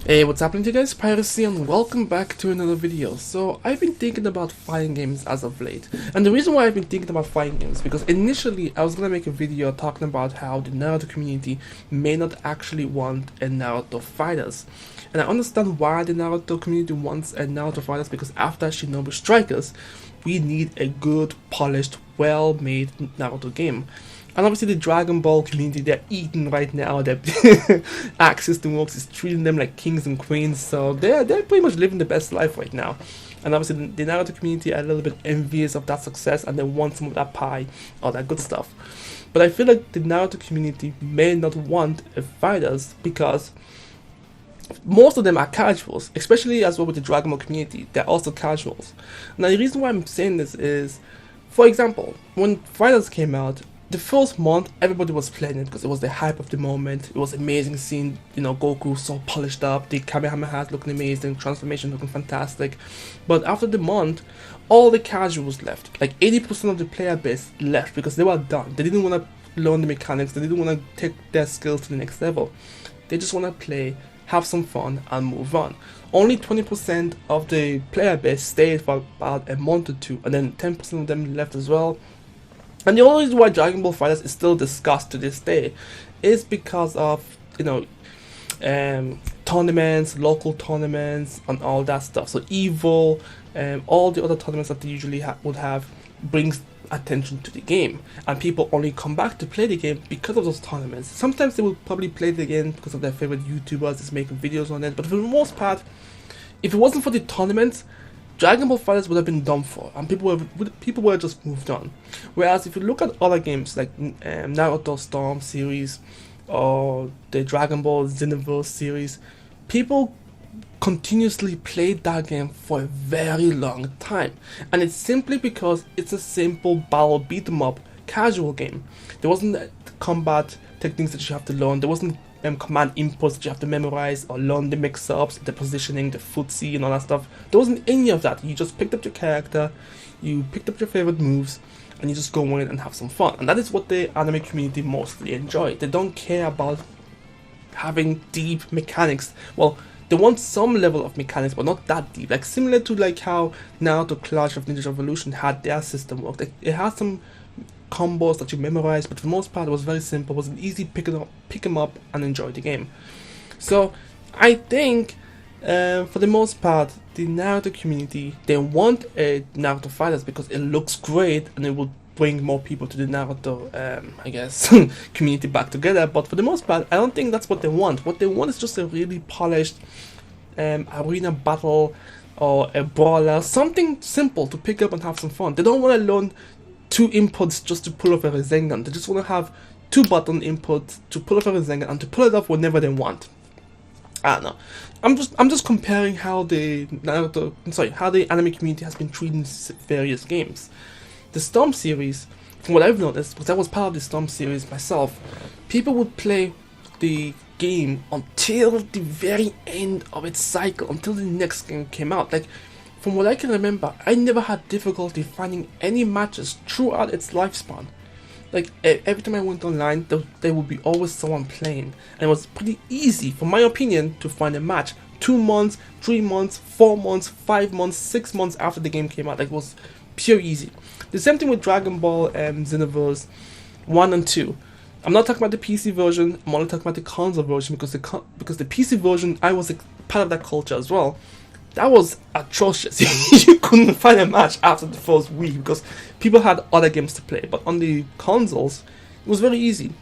Hey, what's happening to you guys? Pyros here and welcome back to another video. So, I've been thinking about fighting games as of late. And the reason why I've been thinking about fighting games is because initially I was going to make a video talking about how the Naruto community may not actually want a Naruto FighterZ. And I understand why the Naruto community wants a Naruto FighterZ, because after Shinobi Strikers, we need a good, polished, well-made Naruto game. And obviously the Dragon Ball community, they're eating right now. Their Arc System Works is treating them like kings and queens, so they're pretty much living the best life right now. And obviously the Naruto community are a little bit envious of that success, and they want some of that pie, all that good stuff. But I feel like the Naruto community may not want a FighterZ because most of them are casuals, especially as well with the Dragon Ball community. They're also casuals. Now the reason why I'm saying this is, for example, when FighterZ came out, the first month, everybody was playing it because it was the hype of the moment. It was amazing seeing, Goku so polished up, the Kamehameha looking amazing, transformation looking fantastic. But after the month, all the casuals left. Like 80% of the player base left because they were done. They didn't want to learn the mechanics. They didn't want to take their skills to the next level. They just want to play, have some fun, and move on. Only 20% of the player base stayed for about a month or two, and then 10% of them left as well. And the only reason why Dragon Ball FighterZ is still discussed to this day is because of, tournaments, local tournaments, and all that stuff. So EVO, all the other tournaments that they usually would have brings attention to the game. And people only come back to play the game because of those tournaments. Sometimes they will probably play the game because of their favorite YouTubers that's making videos on it. But for the most part, if it wasn't for the tournaments, Dragon Ball FighterZ would have been done for, and people would have just moved on. Whereas if you look at other games like Naruto Storm series or the Dragon Ball Xenoverse series, people continuously played that game for a very long time, and it's simply because it's a simple battle beat 'em up casual game. There wasn't combat techniques that you have to learn. There wasn't command inputs that you have to memorize or learn the mix-ups, the positioning, the footsie and all that stuff. There wasn't any of that. You just picked up your character, you picked up your favorite moves, and you just go in and have some fun. And that is what the anime community mostly enjoy. They don't care about having deep mechanics. Well, they want some level of mechanics, but not that deep. Like similar to like how Naruto Clash of Ninja Revolution had their system work. Like, it had some combos that you memorize, but for the most part it was very simple. It was an easy pick them up and enjoy the game. So I think for the most part the Naruto community, they want a Naruto FighterZ because it looks great and it will bring more people to the Naruto I guess community back together. But for the most part I don't think that's what they want. What they want is just a really polished arena battle or a brawler, something simple to pick up and have some fun. They don't want to learn 2 inputs just to pull off a Rasengan. They just want to have 2 button inputs to pull off a Rasengan and to pull it off whenever they want. I don't know. I'm just comparing how the anime community has been treating various games. The Storm series, from what I've noticed, because I was part of the Storm series myself, people would play the game until the very end of its cycle, until the next game came out. Like, from what I can remember, I never had difficulty finding any matches throughout its lifespan. Like, every time I went online, there would be always someone playing. And it was pretty easy, for my opinion, to find a match 2 months, 3 months, 4 months, 5 months, 6 months after the game came out. Like, it was pure easy. The same thing with Dragon Ball Xenoverse 1 and 2. I'm not talking about the PC version, I'm only talking about the console version, because the PC version, I was part of that culture as well. That was atrocious. You couldn't find a match after the first week because people had other games to play. But on the consoles, it was very easy.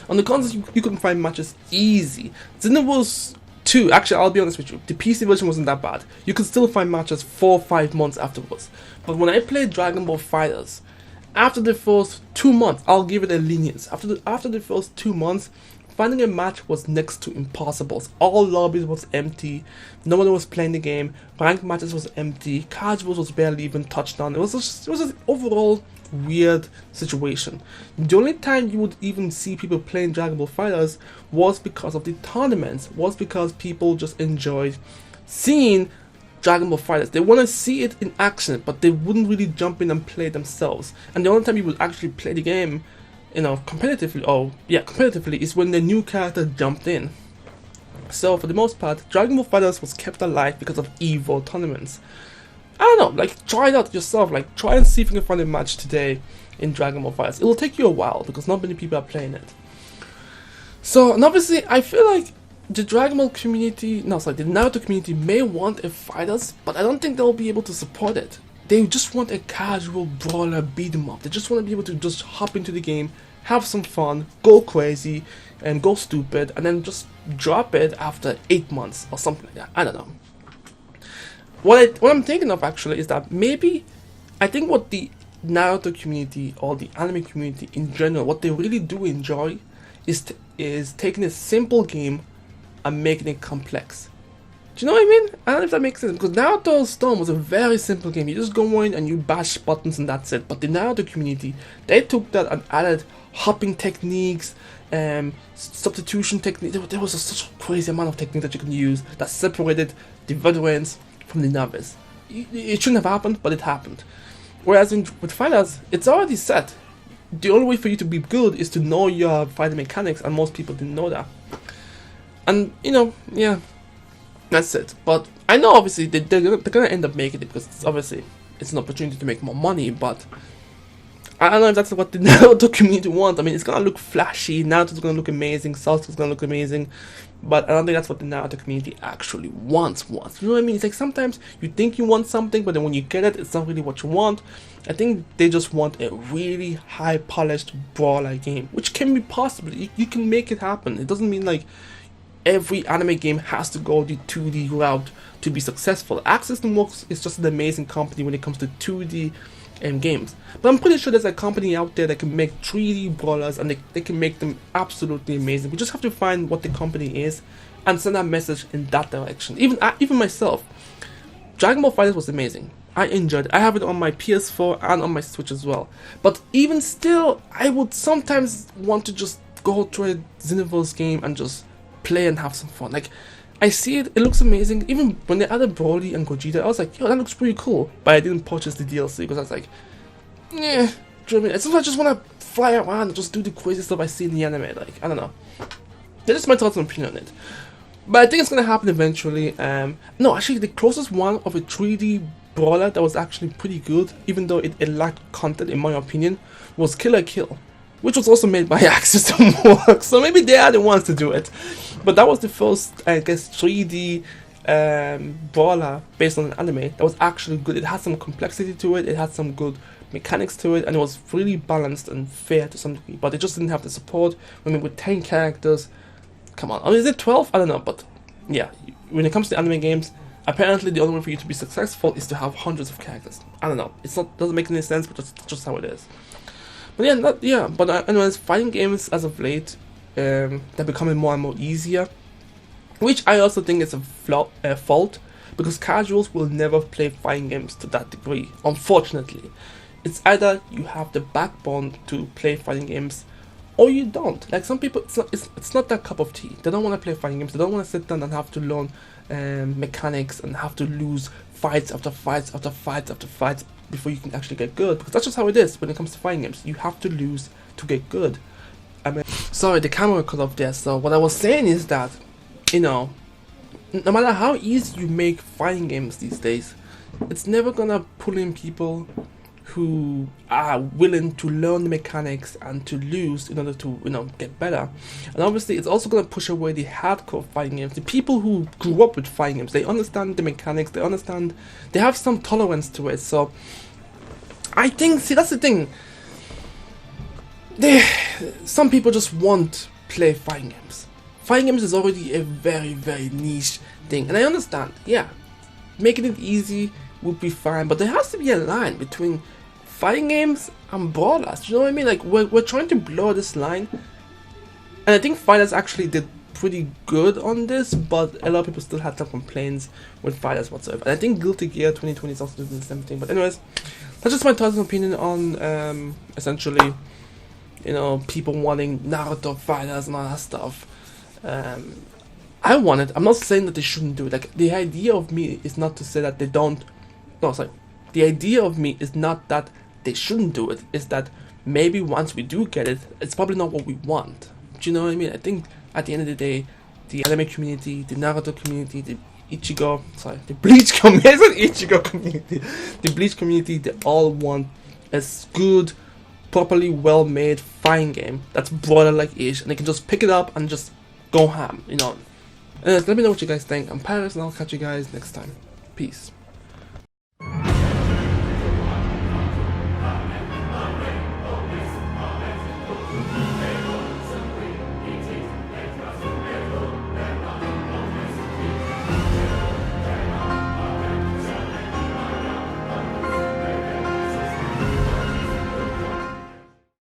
On the consoles, you couldn't find matches easy. Xenoverse 2, actually, I'll be honest with you, the PC version wasn't that bad. You could still find matches 4 or 5 months afterwards. But when I played Dragon Ball FighterZ, after the first 2 months, I'll give it a lenience. After the first 2 months, finding a match was next to impossible. All lobbies was empty. No one was playing the game. Ranked matches was empty. Casuals was barely even touched on. It was an overall weird situation. The only time you would even see people playing Dragon Ball FighterZ was because of the tournaments. Was because people just enjoyed seeing Dragon Ball FighterZ. They want to see it in action, but they wouldn't really jump in and play themselves. And the only time you would actually play the game competitively is when the new character jumped in. So for the most part, Dragon Ball FighterZ was kept alive because of EVO tournaments. I don't know, like try it out yourself, like try and see if you can find a match today in Dragon Ball FighterZ. It will take you a while because not many people are playing it. So, and obviously I feel like the Dragon Ball community, the Naruto community may want a FighterZ, but I don't think they'll be able to support it. They just want a casual brawler beat 'em up. They just want to be able to just hop into the game, have some fun, go crazy, and go stupid, and then just drop it after 8 months or something like that. I don't know. What I'm thinking of actually is that maybe, I think what the Naruto community or the anime community in general, what they really do enjoy is taking a simple game and making it complex. Do you know what I mean? I don't know if that makes sense, because Naruto Storm was a very simple game. You just go in and you bash buttons and that's it. But the Naruto community, they took that and added hopping techniques, substitution techniques. There was such a crazy amount of techniques that you can use that separated the veterans from the novice. It shouldn't have happened, but it happened. Whereas with fighters, it's already set. The only way for you to be good is to know your fighting mechanics, and most people didn't know that. And yeah, that's it. But I know obviously they're gonna end up making it because it's an opportunity to make more money. But I don't know if that's what the Naruto community wants. I mean, it's gonna look flashy. Naruto's gonna look amazing. Sasuke's gonna look amazing. But I don't think that's what the Naruto community actually wants. You know what I mean? It's like sometimes you think you want something, but then when you get it, it's not really what you want. I think they just want a really high polished brawler game, which can be possible. You can make it happen. It doesn't mean like every anime game has to go the 2D route to be successful. Arc System Works is just an amazing company when it comes to 2D games. But I'm pretty sure there's a company out there that can make 3D brawlers, and they can make them absolutely amazing. We just have to find what the company is and send a message in that direction. Even myself, Dragon Ball FighterZ was amazing. I enjoyed it. I have it on my PS4 and on my Switch as well. But even still, I would sometimes want to just go to a Xenoverse game and just play and have some fun. Like, I see it looks amazing. Even when they added Broly and Gogeta, I was like, yo, that looks pretty cool. But I didn't purchase the DLC because I was like, do you know what I mean? Sometimes I just want to fly around and just do the crazy stuff I see in the anime. Like, I don't know. That's just my thoughts and opinion on it. But I think it's gonna happen eventually. No, actually, the closest one of a 3D brawler that was actually pretty good, even though it lacked content in my opinion, was Killer Kill, which was also made by Arc System Works. So maybe they are the ones to do it. But that was the first, I guess, 3D brawler based on an anime that was actually good. It had some complexity to it, it had some good mechanics to it, and it was really balanced and fair to some degree. But it just didn't have the support. I mean, with 10 characters, come on. I mean, is it 12? I don't know, but yeah, when it comes to anime games, apparently the only way for you to be successful is to have hundreds of characters. I don't know. Doesn't make any sense, but that's just how it is. But yeah, but anyways, fighting games as of late, they're becoming more and more easier, which I also think is a fault, because casuals will never play fighting games to that degree, unfortunately. It's either you have the backbone to play fighting games, or you don't. Like some people, it's not that cup of tea. They don't want to play fighting games. They don't want to sit down and have to learn mechanics and have to lose fights after fights after fights after fights before you can actually get good, because that's just how it is when it comes to fighting games. You have to lose to get good. I mean, sorry, the camera cut off there. So what I was saying is that, no matter how easy you make fighting games these days, it's never gonna pull in people who are willing to learn the mechanics and to lose in order to get better. And obviously it's also going to push away the hardcore fighting games, the people who grew up with fighting games. They understand the mechanics, they have some tolerance to it. So I think, see, that's the thing, some people just won't play fighting games. Fighting games is already a very, very niche thing, and I understand, yeah, making it easy would be fine, but there has to be a line between fighting games and brawlers. You know what I mean? Like, we're trying to blur this line, and I think fighters actually did pretty good on this, but a lot of people still had some complaints with fighters whatsoever. And I think Guilty Gear 2020 is also doing the same thing. But anyways, that's just my thoughts and opinion on essentially, people wanting Naruto FighterZ and all that stuff. I want it. I'm not saying that they shouldn't do it. Like, the idea of me is not to say that they don't. No, sorry. The idea of me is not that they shouldn't do it. It's that maybe once we do get it, it's probably not what we want. Do you know what I mean? I think at the end of the day, the anime community, the Naruto community, the Bleach community, it's not Ichigo community, the Bleach community, they all want a good, properly well made fighting game that's brawler like ish, and they can just pick it up and just go ham, you know. Let me know what you guys think. I'm Pyros, and I'll catch you guys next time. Peace.